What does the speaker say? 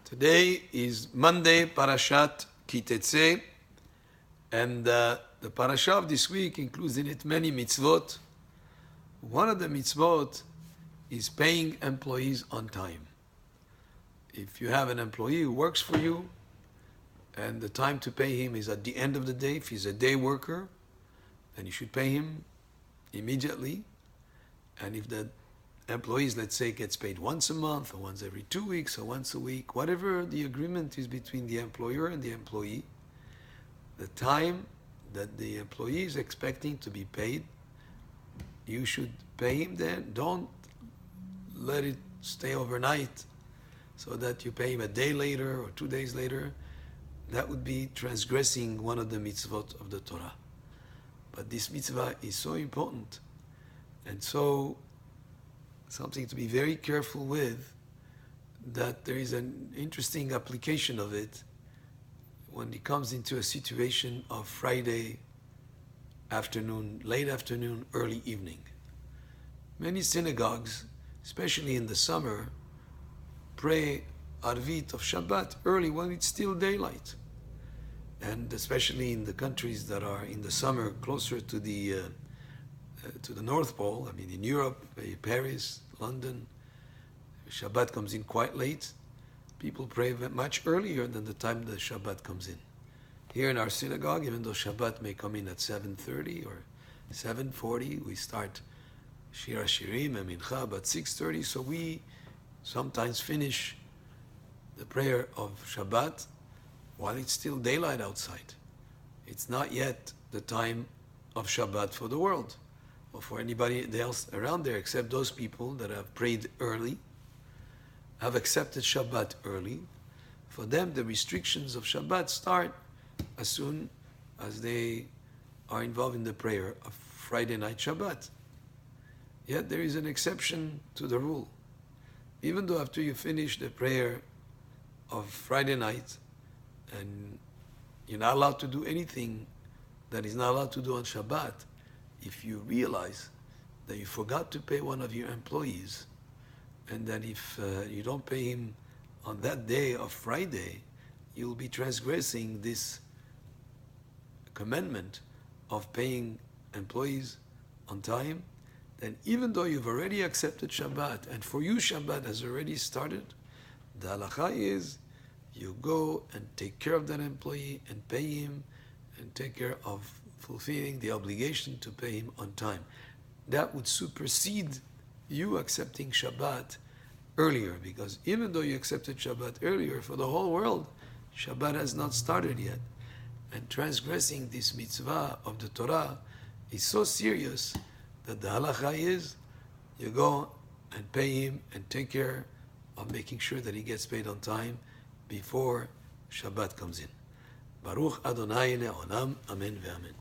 Today is Monday, Parashat Tetze, and the parasha of this week includes in it many mitzvot. One of the mitzvot is paying employees on time. If you have an employee who works for you, and the time to pay him is at the end of the day, if he's a day worker, then you should pay him immediately. And if the employees, let's say, gets paid once a month, or once every 2 weeks, or once a week, whatever the agreement is between the employer and the employee, the time that the employee is expecting to be paid, you should pay him then. Don't let it stay overnight so that you pay him a day later or 2 days later. That would be transgressing one of the mitzvot of the Torah. But this mitzvah is so important, and so something to be very careful with, that there is an interesting application of it when it comes into a situation of Friday afternoon, late afternoon, early evening. Many synagogues, especially in the summer, pray Arvit of Shabbat early when it's still daylight. And especially in the countries that are in the summer closer to the North Pole, I mean in Europe, Paris, London, Shabbat comes in quite late. People pray much earlier than the time the Shabbat comes in. Here in our synagogue, even though Shabbat may come in at 7:30 or 7:40, we start Shir HaShirim and Mincha about 6:30, so we sometimes finish the prayer of Shabbat while it's still daylight outside. It's not yet the time of Shabbat for the world, or for anybody else around there, except those people that have prayed early, have accepted Shabbat early. For them, the restrictions of Shabbat start as soon as they are involved in the prayer of Friday night Shabbat. Yet there is an exception to the rule. Even though after you finish the prayer of Friday night, and you're not allowed to do anything that is not allowed to do on Shabbat, if you realize that you forgot to pay one of your employees, and that if you don't pay him on that day of Friday, you'll be transgressing this commandment of paying employees on time, then even though you've already accepted Shabbat, and for you Shabbat has already started, the halacha is you go and take care of that employee and pay him and take care of fulfilling the obligation to pay him on time. That would supersede you accepting Shabbat earlier, because even though you accepted Shabbat earlier, for the whole world, Shabbat has not started yet. And transgressing this mitzvah of the Torah is so serious that the halacha is you go and pay him and take care of making sure that he gets paid on time before Shabbat comes in. Baruch Adonai Le'olam, Amen ve'amen.